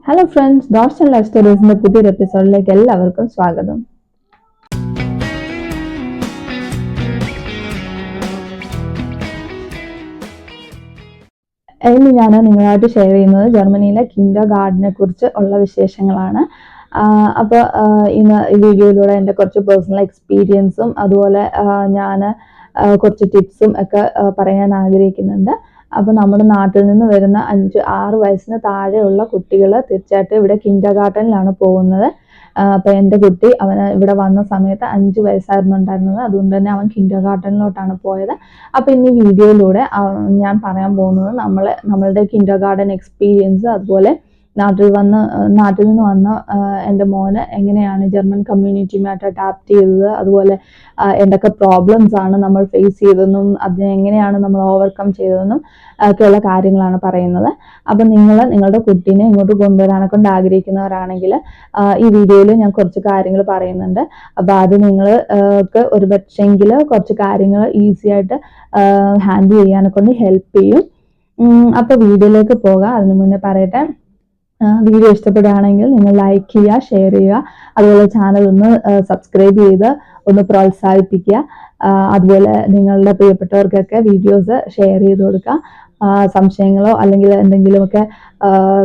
Hello friends, dots and life സ്റ്റോറീസിന്റെ പുതിയൊരു എപ്പിസോഡിലേക്ക് എല്ലാവർക്കും സ്വാഗതം. ഇന്ന് ഞാൻ നിങ്ങളായിട്ട് ഷെയർ ചെയ്യുന്നത് ജർമ്മനിയിലെ കിൻഡർ ഗാർഡനെ കുറിച്ച് ഉള്ള വിശേഷങ്ങളാണ്. അപ്പോൾ ഇന്ന് ഈ വീഡിയോയിലൂടെ എൻ്റെ കുറച്ച് പേഴ്സണൽ എക്സ്പീരിയൻസും അതുപോലെ ഞാൻ കുറച്ച് ടിപ്സും ഒക്കെ പറയാൻ ആഗ്രഹിക്കുന്നുണ്ട്. അപ്പോൾ നമ്മുടെ നാട്ടിൽ നിന്ന് വരുന്ന 5-6 വയസ്സിന് താഴെയുള്ള കുട്ടികൾ തീർച്ചയായിട്ടും ഇവിടെ കിൻഡർ ഗാർഡനിലാണ് പോകുന്നത്. അപ്പോൾ എൻ്റെ കുട്ടി അവന് ഇവിടെ വന്ന സമയത്ത് 5 വയസ്സായിരുന്നു ഉണ്ടായിരുന്നത്. അതുകൊണ്ട് തന്നെ അവൻ കിൻഡർ ഗാർഡനിലോട്ടാണ് പോയത്. അപ്പോൾ ഇന്ന് ഈ വീഡിയോയിലൂടെ ഞാൻ പറയാൻ പോകുന്നത് നമ്മളുടെ കിൻഡർ ഗാർഡൻ എക്സ്പീരിയൻസ്, അതുപോലെ നാട്ടിൽ നിന്ന് വന്ന എൻ്റെ മോന് എങ്ങനെയാണ് ജർമ്മൻ കമ്മ്യൂണിറ്റിയുമായിട്ട് അഡാപ്റ്റ് ചെയ്തത്, അതുപോലെ എന്തൊക്കെ പ്രോബ്ലംസ് ആണ് നമ്മൾ ഫേസ് ചെയ്തതെന്നും അതിനെ എങ്ങനെയാണ് നമ്മൾ ഓവർകം ചെയ്തതെന്നും ഒക്കെയുള്ള കാര്യങ്ങളാണ് പറയുന്നത്. അപ്പം നിങ്ങളുടെ കുട്ടീനെ ഇങ്ങോട്ട് കൊണ്ടുവരാനെ കൊണ്ട് ആഗ്രഹിക്കുന്നവരാണെങ്കിൽ ഈ വീഡിയോയിൽ ഞാൻ കുറച്ച് കാര്യങ്ങൾ പറയുന്നുണ്ട്. അപ്പോൾ അത് നിങ്ങൾക്ക് ഒരു പക്ഷെങ്കിൽ കുറച്ച് കാര്യങ്ങൾ ഈസി ആയിട്ട് ഹാൻഡിൽ ചെയ്യാനെ കൊണ്ട് ഹെൽപ്പ് ചെയ്യും. അപ്പോൾ വീഡിയോയിലേക്ക് പോകാം. അതിനു മുന്നേ പറയട്ടെ, വീഡിയോ ഇഷ്ടപ്പെടുകയാണെങ്കിൽ നിങ്ങൾ ലൈക്ക് ചെയ്യുക, ഷെയർ ചെയ്യുക, അതുപോലെ ചാനൽ ഒന്ന് സബ്സ്ക്രൈബ് ചെയ്ത് ഒന്ന് പ്രോത്സാഹിപ്പിക്കുക. അതുപോലെ നിങ്ങളുടെ പ്രിയപ്പെട്ടവർക്കൊക്കെ വീഡിയോസ് ഷെയർ ചെയ്ത് കൊടുക്കുക. സംശയങ്ങളോ അല്ലെങ്കിൽ എന്തെങ്കിലുമൊക്കെ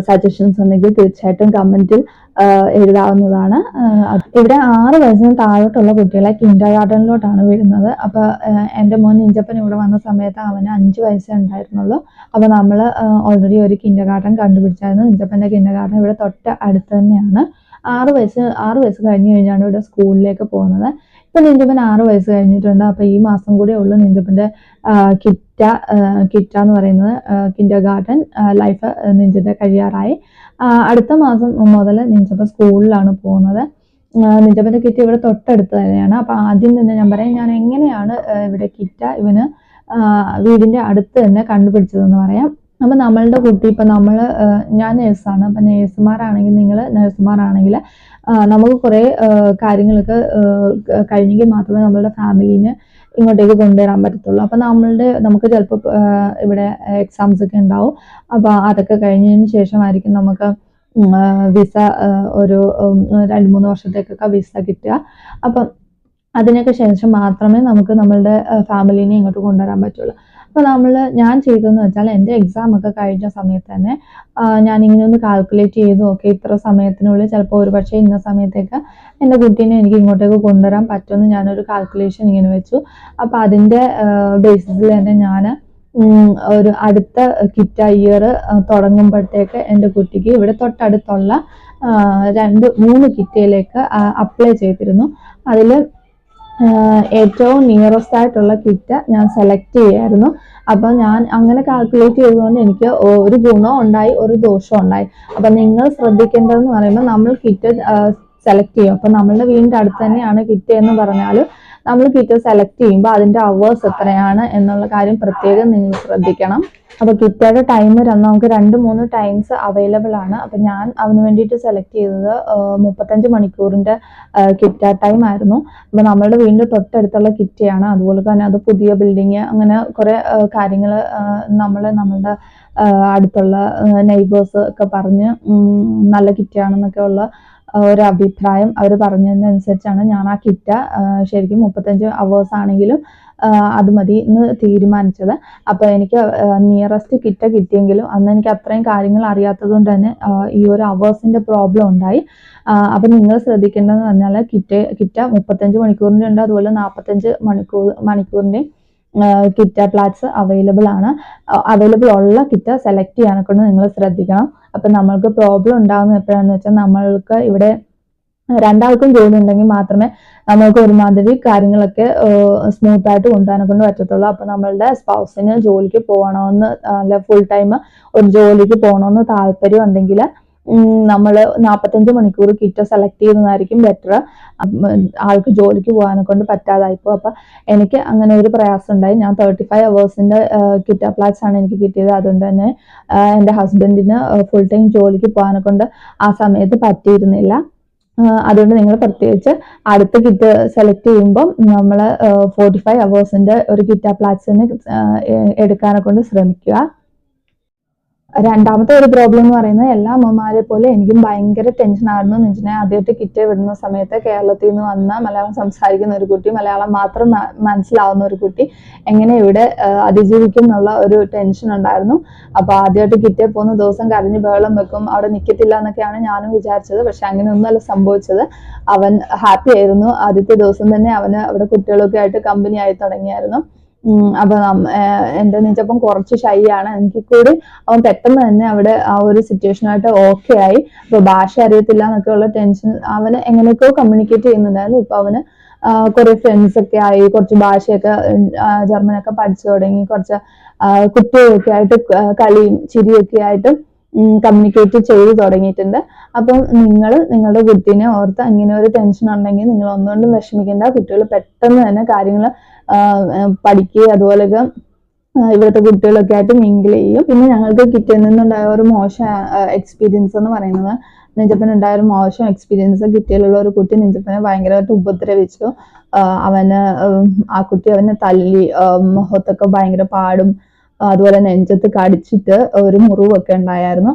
സജഷൻസ് ഉണ്ടെങ്കിൽ തീർച്ചയായിട്ടും കമൻറ്റിൽ എഴുതാവുന്നതാണ്. ഇവിടെ 6 വയസ്സിന് താഴോട്ടുള്ള കുട്ടികളെ കിൻഡർ ഗാർഡനിലോട്ടാണ് വിടുന്നത്. അപ്പോൾ എൻ്റെ മോൻ നിഞ്ചപ്പൻ ഇവിടെ വന്ന സമയത്ത് അവന് 5 വയസ്സേ ഉണ്ടായിരുന്നുള്ളൂ. അപ്പോൾ നമ്മൾ ഓൾറെഡി ഒരു കിൻഡർ ഗാർഡൻ കണ്ടുപിടിച്ചായിരുന്നു. നിഞ്ചപ്പൻ്റെ കിൻഡർ ഗാർഡൻ ഇവിടെ തൊട്ട് അടുത്ത് തന്നെയാണ്. 6 വയസ്സ് കഴിഞ്ഞ് കഴിഞ്ഞാണ് ഇവിടെ സ്കൂളിലേക്ക് പോകുന്നത്. ഇപ്പം നിഞ്ചപ്പൻ 6 വയസ്സ് കഴിഞ്ഞിട്ടുണ്ട്. അപ്പോൾ ഈ മാസം കൂടെ ഉള്ളൂ നിഞ്ചപ്പൻ്റെ കിറ്റ എന്ന് പറയുന്നത് കിൻഡർ ഗാർഡൻ ലൈഫ് നിഞ്ചപ്പൻ്റെ കഴിയാറായി. അടുത്ത മാസം മുതൽ നിഞ്ചപ്പൻ സ്കൂളിലാണ് പോകുന്നത്. നിഞ്ചപ്പൻ്റെ കിറ്റ് ഇവിടെ തൊട്ടടുത്ത് തന്നെയാണ്. അപ്പോൾ ആദ്യം തന്നെ ഞാൻ പറയാം, ഞാൻ എങ്ങനെയാണ് ഇവിടെ കിറ്റ ഇവന് വീടിൻ്റെ അടുത്ത് തന്നെ കണ്ടുപിടിച്ചതെന്ന് പറയാം. അപ്പം നമ്മളുടെ കുട്ടി ഇപ്പം ഞാൻ നേഴ്സാണ്. അപ്പം നിങ്ങൾ നഴ്സുമാരാണെങ്കിൽ നമുക്ക് കുറേ കാര്യങ്ങളൊക്കെ കഴിഞ്ഞെങ്കിൽ മാത്രമേ നമ്മളുടെ ഫാമിലീനെ ഇങ്ങോട്ടേക്ക് കൊണ്ടുവരാൻ പറ്റത്തുള്ളൂ. അപ്പം നമുക്ക് ചിലപ്പോൾ ഇവിടെ എക്സാംസ് ഒക്കെ ഉണ്ടാവും. അപ്പോൾ അതൊക്കെ കഴിഞ്ഞതിന് ശേഷമായിരിക്കും നമുക്ക് വിസ ഒരു 2-3 വർഷത്തേക്കൊക്കെ വിസ കിട്ടുക. അപ്പം അതിനൊക്കെ ശേഷം മാത്രമേ നമുക്ക് നമ്മളുടെ ഫാമിലീനെ ഇങ്ങോട്ട് കൊണ്ടുവരാൻ പറ്റുള്ളൂ. അപ്പോൾ ഞാൻ ചെയ്തതെന്ന് വെച്ചാൽ എൻ്റെ എക്സാം ഒക്കെ കഴിഞ്ഞ സമയത്ത് തന്നെ ഞാനിങ്ങനെ ഒന്ന് കാൽക്കുലേറ്റ് ചെയ്തു. ഓക്കെ, ഇത്ര സമയത്തിനുള്ളിൽ ചിലപ്പോൾ ഒരു പക്ഷേ ഇന്ന സമയത്തേക്ക് എൻ്റെ കുട്ടീനെ എനിക്ക് ഇങ്ങോട്ടേക്ക് കൊണ്ടുവരാൻ പറ്റുമെന്ന് ഞാനൊരു കാൽക്കുലേഷൻ ഇങ്ങനെ വെച്ചു. അപ്പോൾ അതിൻ്റെ ബേസിസിൽ തന്നെ ഞാൻ ഒരു അടുത്ത കിറ്റ ഇയർ തുടങ്ങുമ്പോഴത്തേക്ക് എൻ്റെ കുട്ടിക്ക് ഇവിടെ തൊട്ടടുത്തുള്ള 2-3 കിറ്റയിലേക്ക് അപ്ലൈ ചെയ്തിരുന്നു. അതിൽ ഏറ്റവും നിയറസ്റ്റ് ആയിട്ടുള്ള കിറ്റ് ഞാൻ സെലക്ട് ചെയ്യായിരുന്നു. അപ്പം ഞാൻ അങ്ങനെ കാൽക്കുലേറ്റ് ചെയ്തുകൊണ്ട് എനിക്ക് ഒരു ഗുണവും ഉണ്ടായി, ഒരു ദോഷവും ഉണ്ടായി. അപ്പം നിങ്ങൾ ശ്രദ്ധിക്കേണ്ടതെന്ന് പറയുമ്പോൾ നമ്മൾ കിറ്റ് സെലക്ട് ചെയ്യും. അപ്പം നമ്മളുടെ വീടിൻ്റെ അടുത്ത് തന്നെയാണ് കിറ്റ് എന്ന് പറഞ്ഞാലും നമ്മൾ കിറ്റ് സെലക്ട് ചെയ്യുമ്പോൾ അതിൻ്റെ അവേഴ്സ് എത്രയാണ് എന്നുള്ള കാര്യം പ്രത്യേകം നിങ്ങൾ ശ്രദ്ധിക്കണം. അപ്പോൾ കിറ്റയുടെ ടൈമർ നമുക്ക് 2-3 ടൈംസ് അവൈലബിൾ ആണ്. അപ്പം ഞാൻ അവന് വേണ്ടിയിട്ട് സെലക്ട് ചെയ്തത് 35 മണിക്കൂറിൻ്റെ കിറ്റ ടൈം ആയിരുന്നു. അപ്പോൾ നമ്മളുടെ വീടിൻ്റെ തൊട്ടടുത്തുള്ള കിറ്റയാണ്. അതുപോലെ തന്നെ അത് പുതിയ ബിൽഡിങ്, അങ്ങനെ കുറേ കാര്യങ്ങൾ നമ്മളുടെ അടുത്തുള്ള നെയ്ബേഴ്സ് ഒക്കെ പറഞ്ഞ് നല്ല കിറ്റാണെന്നൊക്കെ ഉള്ള ഒരു അഭിപ്രായം അവർ പറഞ്ഞതിനനുസരിച്ചാണ് ഞാൻ ആ കിറ്റ ശരിക്കും 35 അവേഴ്സ് ആണെങ്കിലും അത് മതി എന്ന് തീരുമാനിച്ചത്. അപ്പോൾ എനിക്ക് നിയറസ്റ്റ് കിറ്റ കിട്ടിയെങ്കിലും അന്ന് എനിക്ക് അത്രയും കാര്യങ്ങൾ അറിയാത്തത് കൊണ്ട് തന്നെ ഈ ഒരു അവേഴ്സിൻ്റെ പ്രോബ്ലം ഉണ്ടായി. അപ്പം നിങ്ങൾ ശ്രദ്ധിക്കേണ്ടതെന്ന് പറഞ്ഞാൽ കിറ്റ 35 മണിക്കൂറിൻ്റെ ഉണ്ട്, അതുപോലെ 45 മണിക്കൂറിൻ്റെ കിറ്റ പ്ലാറ്റ്സ് അവൈലബിൾ ആണ്. അവൈലബിൾ ഉള്ള കിറ്റ സെലക്ട് ചെയ്യാനൊക്കെ നിങ്ങൾ ശ്രദ്ധിക്കണം. അപ്പം നമ്മൾക്ക് പ്രോബ്ലം ഉണ്ടാകുന്നത് എപ്പോഴാണെന്ന് വെച്ചാൽ നമ്മൾക്ക് ഇവിടെ 2 ആൾക്കും ജോലി ഉണ്ടെങ്കിൽ മാത്രമേ നമ്മൾക്ക് ഒരുമാതിരി കാര്യങ്ങളൊക്കെ സ്മൂത്ത് ആയിട്ട് കൊണ്ടുപോകാനെ കൊണ്ട് പറ്റത്തുള്ളൂ. അപ്പം നമ്മളുടെ സ്പൗസിന് ജോലിക്ക് പോകണമെന്ന് അല്ല ഫുൾ ടൈം ഒരു ജോലിക്ക് പോകണമെന്ന് താല്പര്യം ഉണ്ടെങ്കിൽ നമ്മൾ 45 മണിക്കൂർ കിറ്റ് സെലക്ട് ചെയ്യുന്നതായിരിക്കും ബെറ്റർ. ആൾക്ക് ജോലിക്ക് പോകാനെ കൊണ്ട് പറ്റാതായിപ്പോ. അപ്പം എനിക്ക് അങ്ങനെ ഒരു പ്രയാസം ഉണ്ടായി. ഞാൻ 35 അവേഴ്സിൻ്റെ കിറ്റ പ്ലാറ്റ്സ് ആണ് എനിക്ക് കിട്ടിയത്. അതുകൊണ്ട് തന്നെ എൻ്റെ ഹസ്ബൻഡിന് ഫുൾ ടൈം ജോലിക്ക് പോകാനെ കൊണ്ട് ആ സമയത്ത് പറ്റിയിരുന്നില്ല. അതുകൊണ്ട് നിങ്ങൾ പ്രത്യേകിച്ച് അടുത്ത കിറ്റ് സെലക്ട് ചെയ്യുമ്പോൾ നമ്മൾ 45 അവേഴ്സിൻ്റെ ഒരു കിറ്റ പ്ലാറ്റ്സിന് എടുക്കാനെ കൊണ്ട് ശ്രമിക്കുക. രണ്ടാമത്തെ ഒരു പ്രോബ്ലം എന്ന് പറയുന്നത് എല്ലാ അമ്മമാരെ പോലെ എനിക്കും ഭയങ്കര ടെൻഷൻ ആയിരുന്നു എന്ന് വെച്ചാൽ ആദ്യമായിട്ട് കിറ്റ് വിടുന്ന സമയത്ത് കേരളത്തിൽ നിന്ന് വന്ന മലയാളം സംസാരിക്കുന്ന ഒരു കുട്ടി, മലയാളം മാത്രം മനസ്സിലാവുന്ന ഒരു കുട്ടി എങ്ങനെ ഇവിടെ അതിജീവിക്കും എന്നുള്ള ഒരു ടെൻഷൻ ഉണ്ടായിരുന്നു. അപ്പൊ ആദ്യമായിട്ട് കിറ്റേ പോകുന്ന ദിവസം കരഞ്ഞ് ബഹളം വെക്കും, അവിടെ നിൽക്കത്തില്ല എന്നൊക്കെയാണ് ഞാനും വിചാരിച്ചത്. പക്ഷെ അങ്ങനെ ഒന്നുമല്ല സംഭവിച്ചത്. അവൻ ഹാപ്പി ആയിരുന്നു. ആദ്യത്തെ ദിവസം തന്നെ അവന് അവിടെ കുട്ടികളൊക്കെ ആയിട്ട് കമ്പനി ആയി തുടങ്ങിയായിരുന്നു. അപ്പൊ എന്റെ നെഞ്ചപ്പം കുറച്ച് ഷൈ ആണ്. എനിക്ക് കൂടി അവൻ പെട്ടെന്ന് തന്നെ അവിടെ ആ ഒരു സിറ്റുവേഷനായിട്ട് ഓക്കെ ആയി. അപ്പൊ ഭാഷ അറിയത്തില്ല എന്നൊക്കെ ഉള്ള ടെൻഷൻ അവന് എങ്ങനെയൊക്കെയോ കമ്മ്യൂണിക്കേറ്റ് ചെയ്യുന്നുണ്ടായിരുന്നു. ഇപ്പൊ അവന് കുറെ ഫ്രണ്ട്സ് ഒക്കെ ആയി, കുറച്ച് ഭാഷയൊക്കെ ജർമ്മനൊക്കെ പഠിച്ചു തുടങ്ങി, കുറച്ച് കുട്ടികളൊക്കെ ആയിട്ട് കളിയും ചിരിയൊക്കെ ആയിട്ട് കമ്മ്യൂണിക്കേറ്റ് ചെയ്ത് തുടങ്ങിയിട്ടുണ്ട്. അപ്പം നിങ്ങളുടെ കുട്ടീനെ ഓർത്ത് ഇങ്ങനെ ഒരു ടെൻഷൻ ഉണ്ടെങ്കിൽ നിങ്ങൾ ഒന്നുകൊണ്ടും വിഷമിക്കേണ്ട. കുട്ടികൾ പെട്ടെന്ന് തന്നെ കാര്യങ്ങൾ പഠിക്കുക, അതുപോലെയൊക്കെ ഇവിടുത്തെ കുട്ടികളൊക്കെ ആയിട്ട് മിങ്കിൾ ചെയ്യും. പിന്നെ ഞങ്ങൾക്ക് കിറ്റിൽ നിന്നുണ്ടായ ഒരു മോശം എക്സ്പീരിയൻസ് എന്ന് പറയുന്നത്, നെഞ്ചപ്പന് ഉണ്ടായ ഒരു മോശം എക്സ്പീരിയൻസ്, കിറ്റിയിലുള്ള ഒരു കുട്ടി നെഞ്ചപ്പനെ ഭയങ്കരമായിട്ട് ഉപദ്രവിച്ചു. ആ കുട്ടി അവനെ തല്ലി, മുഖത്തൊക്കെ ഭയങ്കര പാടും, അതുപോലെ നെഞ്ചത്ത് കടിച്ചിട്ട് ഒരു മുറിവൊക്കെ ഉണ്ടായിരുന്നു.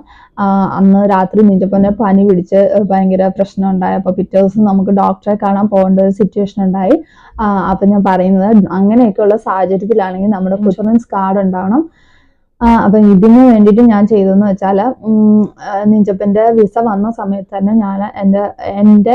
അന്ന് രാത്രി നെഞ്ചപ്പനെ പനി പിടിച്ച് ഭയങ്കര പ്രശ്നം ഉണ്ടായി. അപ്പൊ പിറ്റേ ദിവസം നമുക്ക് ഡോക്ടറെ കാണാൻ പോകേണ്ട ഒരു സിറ്റുവേഷൻ ഉണ്ടായി. അപ്പൊ ഞാൻ പറയുന്നത്, അങ്ങനെയൊക്കെയുള്ള സാഹചര്യത്തിലാണെങ്കിൽ നമ്മുടെ ഇൻഷുറൻസ് കാർഡ് ഉണ്ടാവണം. അപ്പൊ ഇതിന് വേണ്ടിയിട്ട് ഞാൻ ചെയ്തതെന്ന് വെച്ചാൽ, നെഞ്ചപ്പന്റെ വിസ വന്ന സമയത്ത് തന്നെ ഞാൻ എൻ്റെ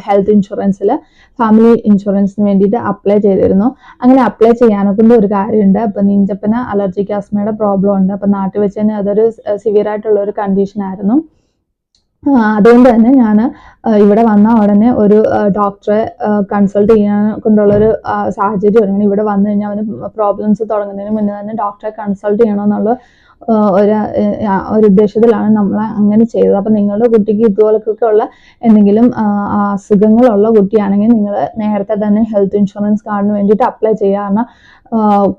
ഹെൽത്ത് ഇൻഷുറൻസിൽ ഫാമിലി ഇൻഷുറൻസിന് വേണ്ടിയിട്ട് അപ്ലൈ ചെയ്തിരുന്നു. അങ്ങനെ അപ്ലൈ ചെയ്യാനൊക്കെ ഒരു കാര്യമുണ്ട്. അപ്പൊ നെഞ്ചപ്പന് അലർജിക് ആസ്മയുടെ പ്രോബ്ലം ഉണ്ട്. അപ്പൊ നാട്ടിൽ വെച്ച് തന്നെ അതൊരു സിവിയർ ആയിട്ടുള്ള ഒരു കണ്ടീഷൻ ആയിരുന്നു. അതുകൊണ്ട് തന്നെ ഞാൻ ഇവിടെ വന്ന ഉടനെ ഒരു ഡോക്ടറെ കൺസൾട്ട് ചെയ്യാൻ കൊണ്ടുള്ളൊരു സാഹചര്യം ഒരുങ്ങണം. ഇവിടെ വന്നു കഴിഞ്ഞാൽ അവന് പ്രോബ്ലംസ് തുടങ്ങുന്നതിന് മുന്നേ തന്നെ ഡോക്ടറെ കൺസൾട്ട് ചെയ്യണമെന്നുള്ള ഒരു ഉദ്ദേശത്തിലാണ് നമ്മൾ അങ്ങനെ ചെയ്തത്. അപ്പം നിങ്ങളുടെ കുട്ടിക്ക് ഇതുപോലൊക്കെ ഉള്ള എന്തെങ്കിലും അസുഖങ്ങളുള്ള കുട്ടിയാണെങ്കിൽ നിങ്ങൾ നേരത്തെ തന്നെ ഹെൽത്ത് ഇൻഷുറൻസ് കാർഡിന് വേണ്ടിയിട്ട് അപ്ലൈ ചെയ്യുക. കാരണം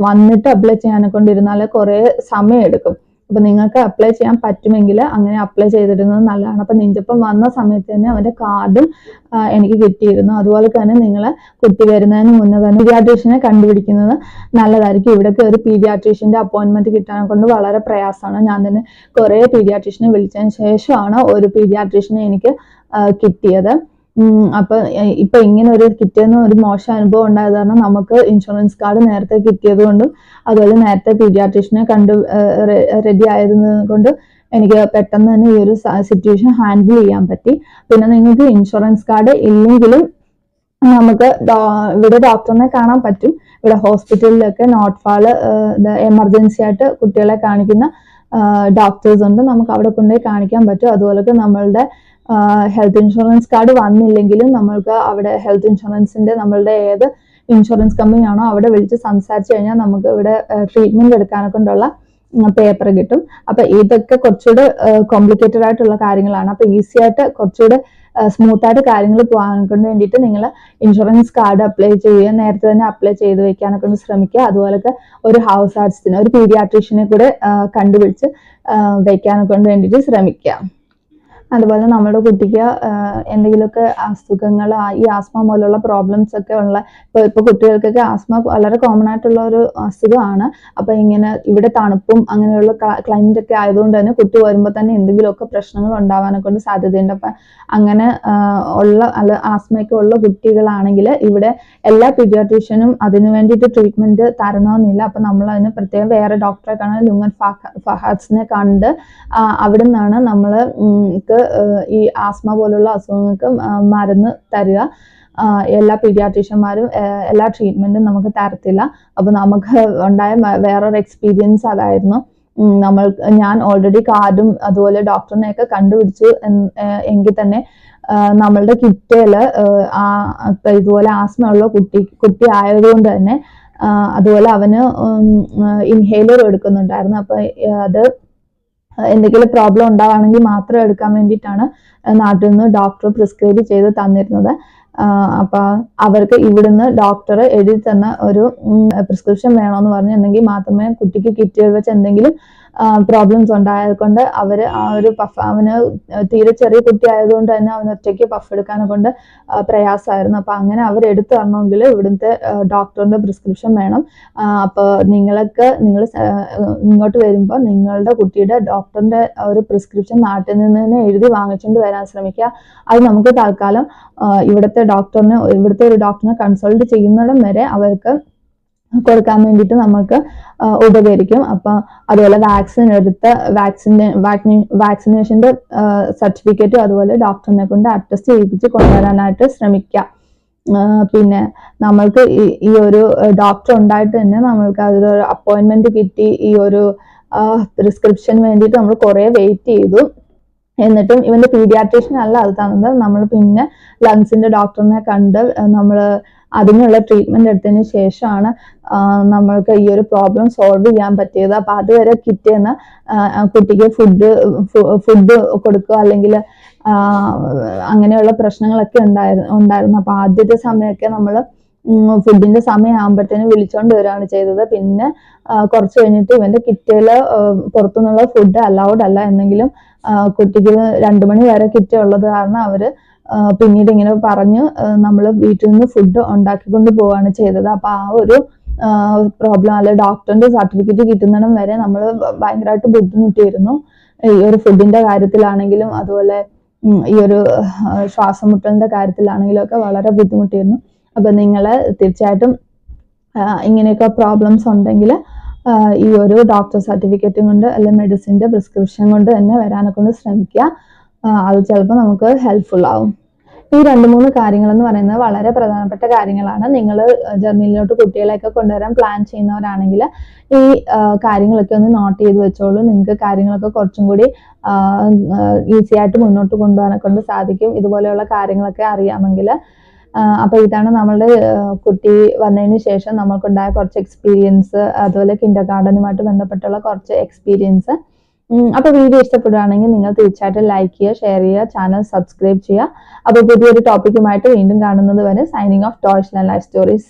വന്നിട്ട് അപ്ലൈ ചെയ്യാനെ കൊണ്ടിരുന്നാൽ കുറേ സമയം എടുക്കും. അപ്പൊ നിങ്ങൾക്ക് അപ്ലൈ ചെയ്യാൻ പറ്റുമെങ്കിൽ അങ്ങനെ അപ്ലൈ ചെയ്തിരുന്നത് നല്ലതാണ്. അപ്പൊ നെഞ്ചപ്പം വന്ന സമയത്ത് തന്നെ അവന്റെ കാർഡും എനിക്ക് കിട്ടിയിരുന്നു. അതുപോലെ തന്നെ നിങ്ങൾ കുട്ടി വരുന്നതിന് മുന്നേ തന്നെ പീഡിയാട്രീഷ്യനെ കണ്ടുപിടിക്കുന്നത് നല്ലതായിരിക്കും. ഇവിടേക്ക് ഒരു പീഡിയാട്രീഷ്യന്റെ അപ്പോയിന്റ്മെന്റ് കിട്ടാൻ കൊണ്ട് വളരെ പ്രയാസമാണ്. ഞാൻ തന്നെ കുറെ പീഡിയാട്രീഷ്യനെ വിളിച്ചതിന് ശേഷമാണ് ഒരു പീഡിയാട്രീഷ്യനെ എനിക്ക് കിട്ടിയത്. അപ്പൊ ഇപ്പൊ ഇങ്ങനെ ഒരു കിട്ടിയെന്ന് ഒരു മോശം അനുഭവം ഉണ്ടായത് കാരണം നമുക്ക് ഇൻഷുറൻസ് കാർഡ് നേരത്തെ കിട്ടിയത് കൊണ്ടും അതുപോലെ നേരത്തെ പീഡിയാട്രീഷ്യനെ റെഡി ആയത് കൊണ്ട് എനിക്ക് പെട്ടെന്ന് തന്നെ ഈ ഒരു സിറ്റുവേഷൻ ഹാൻഡിൽ ചെയ്യാൻ പറ്റി. പിന്നെ നിങ്ങൾക്ക് ഇൻഷുറൻസ് കാർഡ് ഇല്ലെങ്കിലും നമുക്ക് ഇവിടെ ഡോക്ടറിനെ കാണാൻ പറ്റും. ഇവിടെ ഹോസ്പിറ്റലിലൊക്കെ നോട്ട്ഫാള് എമർജൻസി ആയിട്ട് കുട്ടികളെ കാണിക്കുന്ന ഡോക്ടേഴ്സ് ഉണ്ട്. നമുക്ക് അവിടെ കൊണ്ടുപോയി കാണിക്കാൻ പറ്റും. അതുപോലൊക്കെ നമ്മളുടെ ഹെൽത്ത് ഇൻഷുറൻസ് കാർഡ് വന്നില്ലെങ്കിലും നമ്മൾക്ക് അവിടെ ഹെൽത്ത് ഇൻഷുറൻസിന്റെ നമ്മളുടെ ഏത് ഇൻഷുറൻസ് കമ്പനിയാണോ അവിടെ വിളിച്ച് സംസാരിച്ചു കഴിഞ്ഞാൽ നമുക്ക് ഇവിടെ ട്രീറ്റ്മെന്റ് എടുക്കാനെ കൊണ്ടുള്ള പേപ്പർ കിട്ടും. അപ്പൊ ഇതൊക്കെ കുറച്ചുകൂടെ കോംപ്ലിക്കേറ്റഡ് ആയിട്ടുള്ള കാര്യങ്ങളാണ്. അപ്പൊ ഈസി ആയിട്ട് കുറച്ചുകൂടെ സ്മൂത്ത് ആയിട്ട് കാര്യങ്ങൾ പോകാൻ കൊണ്ട് വേണ്ടിയിട്ട് നിങ്ങൾ ഇൻഷുറൻസ് കാർഡ് അപ്ലൈ ചെയ്യുക, നേരത്തെ തന്നെ അപ്ലൈ ചെയ്ത് വെക്കാനൊക്കെ ഒന്ന് ശ്രമിക്കുക. അതുപോലൊക്കെ ഒരു ഹൗസ് ആർട്സിന് ഒരു പീഡിയാട്രീഷ്യനെ കൂടെ കണ്ടുപിടിച്ച് വെക്കാനൊക്കെ കൊണ്ട് വേണ്ടിയിട്ട് ശ്രമിക്കുക. അതുപോലെ നമ്മുടെ കുട്ടിക്ക് എന്തെങ്കിലുമൊക്കെ അസുഖങ്ങൾ, ഈ ആസ്മ പോലുള്ള പ്രോബ്ലംസ് ഒക്കെ ഉള്ള ഇപ്പൊ കുട്ടികൾക്കൊക്കെ ആസ്മ വളരെ കോമൺ ആയിട്ടുള്ള ഒരു അസുഖമാണ്. അപ്പൊ ഇങ്ങനെ ഇവിടെ തണുപ്പും അങ്ങനെയുള്ള ക്ലൈമറ്റ് ഒക്കെ ആയതുകൊണ്ട് തന്നെ കുട്ടി വരുമ്പോൾ തന്നെ എന്തെങ്കിലുമൊക്കെ പ്രശ്നങ്ങൾ ഉണ്ടാവാനെ കൊണ്ട് സാധ്യതയുണ്ട്. അപ്പൊ അങ്ങനെ ആസ്മയൊക്കെ ഉള്ള കുട്ടികളാണെങ്കിൽ ഇവിടെ എല്ലാ പീഡിയാട്രീഷ്യനും അതിനു വേണ്ടിയിട്ട് ട്രീറ്റ്മെന്റ് തരണമെന്നില്ല. അപ്പൊ നമ്മൾ അതിന് പ്രത്യേകം വേറെ ഡോക്ടറെ കാണാൻ ലുങ്ങൻ ഫഹാദ്സിനെ കണ്ട് അവിടെ നിന്നാണ് നമ്മൾ ഈ ആസ്മ പോലുള്ള അസുഖങ്ങൾക്ക് മരുന്ന് തരിക. എല്ലാ പീഡിയാട്രീഷ്യന്മാരും എല്ലാ ട്രീറ്റ്മെന്റും നമുക്ക് തരത്തില്ല. അപ്പൊ നമുക്ക് ഉണ്ടായ വേറൊരു എക്സ്പീരിയൻസ് അതായിരുന്നു. ഞാൻ ഓൾറെഡി കാർഡും അതുപോലെ ഡോക്ടറിനെയൊക്കെ കണ്ടുപിടിച്ചു എങ്കിൽ തന്നെ നമ്മളുടെ കിറ്റയില് ഇതുപോലെ ആസ്മ ഉള്ള കുട്ടി ആയതുകൊണ്ട് തന്നെ അതുപോലെ അവന് ഇൻഹേലർ എടുക്കുന്നുണ്ടായിരുന്നു. അപ്പൊ അത് എന്തെങ്കിലും പ്രോബ്ലം ഉണ്ടാവുകയാണെങ്കിൽ മാത്രം എടുക്കാൻ വേണ്ടിയിട്ടാണ് നാട്ടിൽ നിന്ന് ഡോക്ടർ പ്രിസ്ക്രൈബ് ചെയ്ത് തന്നിരുന്നത്. അപ്പൊ അവർക്ക് ഇവിടുന്ന് ഡോക്ടർ എഴുതി തന്ന ഒരു പ്രിസ്ക്രിപ്ഷൻ വേണമെന്ന് പറഞ്ഞിട്ടുണ്ടെങ്കിൽ മാത്രമേ കുട്ടിക്ക് കിറ്റ് വെച്ച് എന്തെങ്കിലും പ്രോബ്ലംസ് ഉണ്ടായതുകൊണ്ട് അവർ ആ ഒരു പഫ് അവന് തീരെ ചെറിയ കുട്ടി ആയതുകൊണ്ട് തന്നെ അവന് ഒറ്റയ്ക്ക് പഫ് എടുക്കാനെ കൊണ്ട് പ്രയാസമായിരുന്നു. അപ്പോൾ അങ്ങനെ അവർ എടുത്തു തരണമെങ്കിൽ ഇവിടുത്തെ ഡോക്ടറിന്റെ പ്രിസ്ക്രിപ്ഷൻ വേണം. അപ്പോൾ നിങ്ങൾ ഇങ്ങോട്ട് വരുമ്പോൾ നിങ്ങളുടെ കുട്ടിയുടെ ഡോക്ടറിന്റെ ഒരു പ്രിസ്ക്രിപ്ഷൻ നാട്ടിൽ നിന്ന് തന്നെ എഴുതി വാങ്ങിച്ചുകൊണ്ട് വരാൻ ശ്രമിക്കുക. അത് നമുക്ക് തൽക്കാലം ഇവിടുത്തെ ഒരു ഡോക്ടറിനെ കൺസൾട്ട് ചെയ്യുന്നിടം വരെ അവർക്ക് കൊടുക്കാൻ വേണ്ടിയിട്ട് നമുക്ക് ഉപകരിക്കും. അപ്പൊ അതുപോലെ വാക്സിനേഷന്റെ സർട്ടിഫിക്കറ്റും അതുപോലെ ഡോക്ടറിനെ കൊണ്ട് അറ്റസ്റ്റ് ചെയ്യിപ്പിച്ച് കൊണ്ടുവരാനായിട്ട് ശ്രമിക്കുക. പിന്നെ നമ്മൾക്ക് ഈ ഒരു ഡോക്ടർ ഉണ്ടായിട്ട് തന്നെ നമ്മൾക്ക് അതിലൊരു അപ്പോയിന്റ്മെന്റ് കിട്ടി. ഈ ഒരു പ്രിസ്ക്രിപ്ഷന് വേണ്ടിയിട്ട് നമ്മൾ കുറെ വെയിറ്റ് ചെയ്തു. എന്നിട്ടും ഇവന്റെ പീഡിയാട്രീഷ്യൻ അല്ല അത് തന്നത്. നമ്മൾ പിന്നെ ലങ്സിന്റെ ഡോക്ടറിനെ കണ്ട് നമ്മൾ അതിനുള്ള ട്രീറ്റ്മെന്റ് എടുത്തതിന് ശേഷമാണ് നമ്മൾക്ക് ഈ ഒരു പ്രോബ്ലം സോൾവ് ചെയ്യാൻ പറ്റിയത്. അപ്പൊ അതുവരെ കിറ്റിന്ന് കുട്ടിക്ക് ഫുഡ് കൊടുക്കുക അല്ലെങ്കിൽ അങ്ങനെയുള്ള പ്രശ്നങ്ങളൊക്കെ ഉണ്ടായിരുന്നു. അപ്പൊ ആദ്യത്തെ സമയമൊക്കെ നമ്മൾ ഫുഡിന്റെ സമയമാകുമ്പോഴത്തേനും വിളിച്ചോണ്ട് വരികയാണ് ചെയ്തത്. പിന്നെ കുറച്ച് കഴിഞ്ഞിട്ട് ഇവന്റെ കിറ്റില് പുറത്തുനിന്നുള്ള ഫുഡ് അലൗഡ് അല്ല എന്നെങ്കിലും കുട്ടിക്ക് 2 മണി വരെ കിറ്റ് ഉള്ളത് കാരണം അവര് പിന്നീട് ഇങ്ങനെ പറഞ്ഞ് നമ്മൾ വീട്ടിൽ നിന്ന് ഫുഡ് ഉണ്ടാക്കിക്കൊണ്ട് പോവുകയാണ് ചെയ്തത്. അപ്പൊ ആ ഒരു പ്രോബ്ലം അല്ലെ ഡോക്ടറിന്റെ സർട്ടിഫിക്കറ്റ് കിട്ടുന്നിടം വരെ നമ്മൾ ഭയങ്കരമായിട്ട് ബുദ്ധിമുട്ടിയിരുന്നു. ഈ ഒരു ഫുഡിന്റെ കാര്യത്തിലാണെങ്കിലും അതുപോലെ ഈ ഒരു ശ്വാസം മുട്ടലിന്റെ കാര്യത്തിലാണെങ്കിലും ഒക്കെ വളരെ ബുദ്ധിമുട്ടിയിരുന്നു. അപ്പൊ നിങ്ങൾ തീർച്ചയായിട്ടും ഇങ്ങനെയൊക്കെ പ്രോബ്ലംസ് ഉണ്ടെങ്കിൽ ഈ ഒരു ഡോക്ടർ സർട്ടിഫിക്കറ്റും കൊണ്ട് അല്ലെങ്കിൽ മെഡിസിന്റെ പ്രിസ്ക്രിപ്ഷൻ കൊണ്ട് തന്നെ വരാനൊക്കെ കൊണ്ട് ശ്രമിക്കുക. അത് ചിലപ്പോൾ നമുക്ക് ഹെൽപ്ഫുൾ ആവും. ഈ 2-3 കാര്യങ്ങൾ എന്ന് പറയുന്നത് വളരെ പ്രധാനപ്പെട്ട കാര്യങ്ങളാണ്. നിങ്ങൾ ജർമ്മനിയിലോട്ട് കുട്ടികളെയൊക്കെ കൊണ്ടുവരാൻ പ്ലാൻ ചെയ്യുന്നവരാണെങ്കിൽ ഈ കാര്യങ്ങളൊക്കെ ഒന്ന് നോട്ട് ചെയ്ത് വെച്ചോളൂ. നിങ്ങൾക്ക് കാര്യങ്ങളൊക്കെ കുറച്ചും കൂടി ഈസി ആയിട്ട് മുന്നോട്ട് കൊണ്ടുപോകാനൊക്കെ കൊണ്ട് സാധിക്കും ഇതുപോലെയുള്ള കാര്യങ്ങളൊക്കെ അറിയാമെങ്കിൽ. അപ്പൊ ഇതാണ് നമ്മളുടെ കുട്ടി വന്നതിന് ശേഷം നമ്മൾക്കുണ്ടായ കുറച്ച് എക്സ്പീരിയൻസ്, അതുപോലെ കിൻഡർ ഗാർഡനുമായിട്ട് ബന്ധപ്പെട്ടുള്ള കുറച്ച് എക്സ്പീരിയൻസ്. അപ്പൊ വീഡിയോ ഇഷ്ടപ്പെടുകയാണെങ്കിൽ നിങ്ങൾ തീർച്ചയായിട്ടും ലൈക്ക് ചെയ്യുക, ഷെയർ ചെയ്യുക, ചാനൽ സബ്സ്ക്രൈബ് ചെയ്യുക. അപ്പോൾ പുതിയൊരു ടോപ്പിക്കുമായിട്ട് വീണ്ടും കാണുന്നത് വരെ signing off toys and life stories.